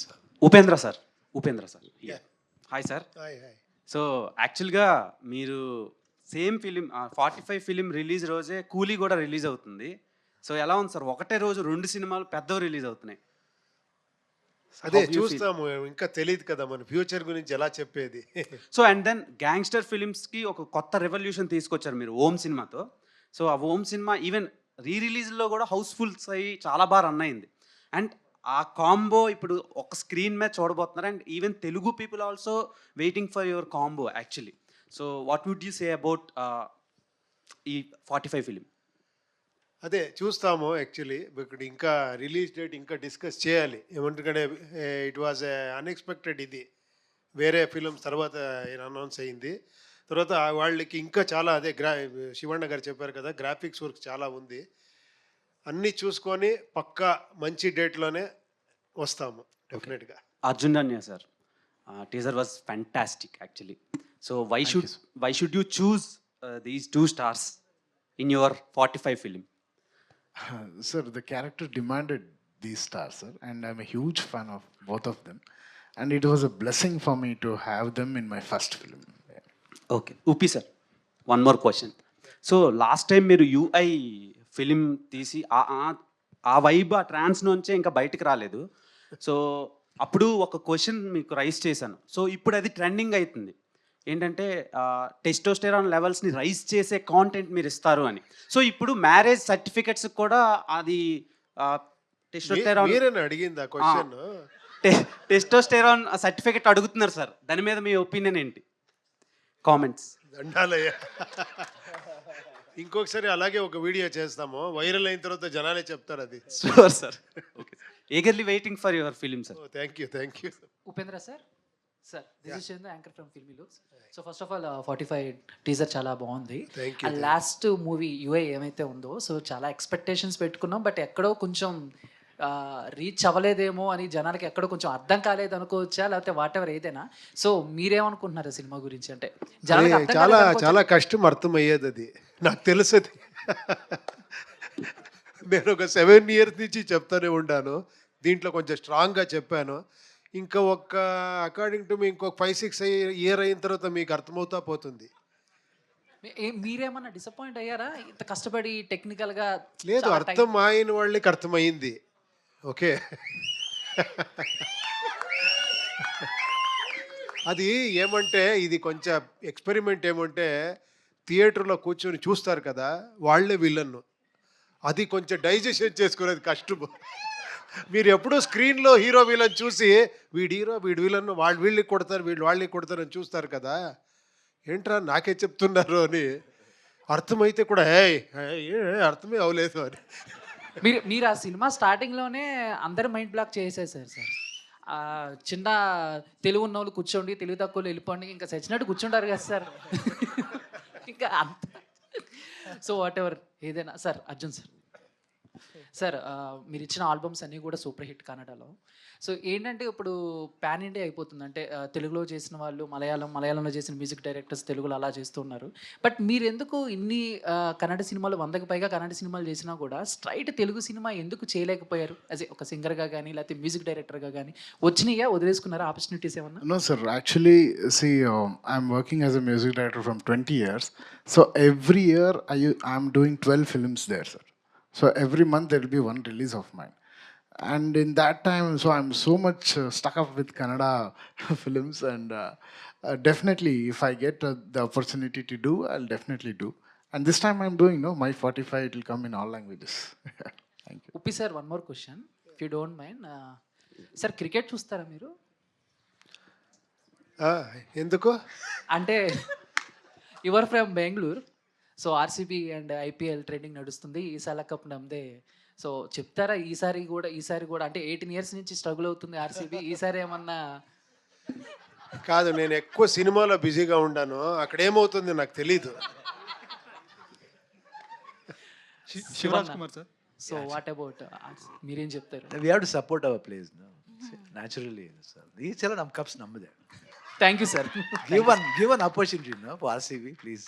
Sir Upendra sir Upendra sir Yeah. Hi sir Hi, hi. So యాక్చువల్గా మీరు same film 45 film release రోజే కూలీ కూడా రిలీజ్ అవుతుంది. సో ఎలా ఉంది సార్, ఒకటే రోజు రెండు సినిమాలు పెద్దవి రిలీజ్ అవుతున్నాయి. అదే How do you feel? చూస్తాము, ఇంకా తెలియదు కదా మన ఫ్యూచర్ గురించి ఎలా చెప్పేది. సో అండ్ దెన్ గ్యాంగ్స్టర్ ఫిలిమ్స్కి ఒక కొత్త రెవల్యూషన్ తీసుకొచ్చారు మీరు ఓం సినిమాతో. సో ఆ ఓం సినిమా ఈవెన్ రిలీజ్లో కూడా హౌస్ఫుల్స్ అయ్యి చాలా బాగా రన్ అయింది. అండ్ ఆ కాంబో ఇప్పుడు ఒక స్క్రీన్ మీద చూడబోతున్నారు. And even Telugu people also waiting for your combo actually. So what would you say about ఈ 45 ఫిలిం? అదే చూస్తాము యాక్చువల్లీ. ఇక్కడ ఇంకా రిలీజ్ డేట్ ఇంకా డిస్కస్ చేయాలి. ఏమంటే ఇట్ వాజ్ అన్ఎక్స్పెక్టెడ్. ఇది వేరే ఫిలిమ్స్ తర్వాత అనౌన్స్ అయింది. తర్వాత వాళ్ళకి ఇంకా చాలా అదే శివಣ್ణ గారు చెప్పారు కదా, గ్రాఫిక్స్ వర్క్ చాలా ఉంది. అన్నీ చూసుకొని పక్కా మంచి డేట్లోనే వస్తాము డెఫినెట్గా. Arjun Janya sir teaser was fantastic actually. So why should you choose these two stars in your 45 film? Sir, the character demanded these stars, sir, and I'm a huge fan of both of them. And it was a blessing for me to have them in my first film. Okay Uppi sir, one more question. So last time మీరు UI film తీసి ఆ vibe ఆ ట్రాన్స్ నుంచే ఇంకా బయటకు రాలేదు. So అప్పుడు ఒక క్వశ్చన్ మీకు రైజ్ చేశాను. సో ఇప్పుడు అది ట్రెండింగ్ అవుతుంది ఏంటంటే టెస్టోస్టెరాన్ లెవెల్స్ని రైజ్ చేసే కాంటెంట్ మీరు ఇస్తారు అని. సో ఇప్పుడు మ్యారేజ్ సర్టిఫికెట్స్ కూడా అది టెస్టోస్టెరాన్ మీరేనా అడిగింది ఆ క్వశ్చన్? టెస్టోస్టెరాన్ సర్టిఫికెట్ అడుగుతున్నారు సార్. దాని మీద మీ ఒపీనియన్ ఏంటి? కామెంట్స్. దండాలయ్య. ఇంకొకసారి అలాగే ఒక వీడియో చేస్తాము, వైరల్ అయిన తర్వాత జనాలే చెప్తారు అది. Sure sir. Okay, eagerly waiting for your film sir. Thank you. Upendra sir, this is Chandu, anchor from Filmy Looks. So first of all 45 teaser చాలా బాగుంది. Thank you. Last movie UI ఏమైతే ఉందో, సో చాలా ఎక్స్పెక్టేషన్స్ పెట్టుకున్నాం, బట్ ఎక్కడో కొంచెం reach అవ్వలేదేమో అని జనాలకి ఎక్కడో కొంచెం అర్థం కాలేదు అనుకోవచ్చా, లేకపోతే వాట్ ఎవర్ ఏదైనా. సో మీరేమనుకుంటున్నారు సినిమా గురించి? అంటే జనాలకి అర్థం చాలా కాలేదు చాలా కష్టం అర్థమయ్యేది అది, నాకు తెలుసు అది. నేను ఒక 7 years నుంచి చెప్తానే ఉన్నాను, దీంట్లో కొంచెం స్ట్రాంగ్గా చెప్పాను. ఇంకా అకార్డింగ్ టు మీ ఇంకొక 5-6 year అయిన తర్వాత మీకు అర్థమవుతా పోతుంది. మీరేమన్నా డిసప్పాయింట్ అయ్యారా ఇంత కష్టపడి టెక్నికల్గా? లేదు, అర్థం అయిన వాళ్ళకి అర్థమైంది. ఓకే. అది ఏమంటే ఇది కొంచెం ఎక్స్పెరిమెంట్. ఏమంటే థియేటర్లో కూర్చొని చూస్తారు కదా, వాళ్ళే విలన్ను. అది కొంచెం డైజెషన్ చేసుకునేది కష్టము. మీరు ఎప్పుడూ స్క్రీన్లో హీరో విలన్ చూసి వీడు హీరో వీడు విలన్, వీళ్ళకి కొడతారు వాళ్ళకి కొడతారు అని చూస్తారు కదా, ఏంట్రా నాకే చెప్తున్నారు అని. అర్థమైతే కూడా అర్థమే అవ్వలేదు అని. మీరు ఆ సినిమా స్టార్టింగ్లోనే అందరు మైండ్ బ్లాక్ చేసేసారు సార్. చిన్న తెలుగు ఉన్న వాళ్ళు కూర్చోండి, తెలుగు తక్కువ వెళ్ళిపోండి, ఇంకా చచ్చినట్టు కూర్చుంటారు కదా సార్. ఇంకా అంత. సో వాట్ ఎవర్ ఏదైనా సార్, అర్జున్ సార్, మీరు ఇచ్చిన ఆల్బమ్స్ అన్నీ కూడా సూపర్ హిట్ కన్నడలో. సో ఏంటంటే ఇప్పుడు పాన్ ఇండియా అయిపోతుంది. అంటే తెలుగులో చేసిన వాళ్ళు మలయాళంలో చేసిన మ్యూజిక్ డైరెక్టర్స్ తెలుగులో అలా చేస్తున్నారు. బట్ మీరు ఎందుకు ఇన్ని కన్నడ సినిమాలు 100కి పైగా కన్నడ సినిమాలు చేసినా కూడా స్ట్రైట్ తెలుగు సినిమా ఎందుకు చేయలేకపోయారు? యాజ్ ఒక సింగర్గా కానీ లేకపోతే మ్యూజిక్ డైరెక్టర్గా కానీ వచ్చినాయా, వదిలేసుకున్నారా ఆపర్చునిటీస్ ఏమన్నా? No, sir. Actually, see, I'm working as a music director from 20 years. So every year I'm doing 12 films there, sir. So every month there will be one release of mine. And in that time, so I'm so much stuck up with Kannada films. And definitely, if I get the opportunity to do, I'll definitely do. And this time I'm doing, my 45, it will come in all languages. Thank you. Uppi sir, one more question if you don't mind. Sir cricket చూస్తారా మీరు? ఎందుకు అంటే your from Bengaluru, so RCB and IPL trending నడుస్తుంది, ఈసారి cup నమ్మదే. So చెప్తారా ఈసారి కూడా అంటే 18 years నుంచి స్ట్రగుల్ అవుతుంది ఆర్సీబీ, ఈసారి ఏమన్నా? కాదు, నేను ఎక్కువ సినిమాలో బిజీగా ఉన్నాను, అక్కడ ఏమవుతుంది నాకు తెలీదు. Shivaraj Kumar sir. So what about మీరేం చెప్తారు? We have to support our players, no? Naturally, sir. Each other, ನಮ್ಮ cups ನಮ್ಮದೇ. Thank you sir. Give an opportunity, no, for RCB, please.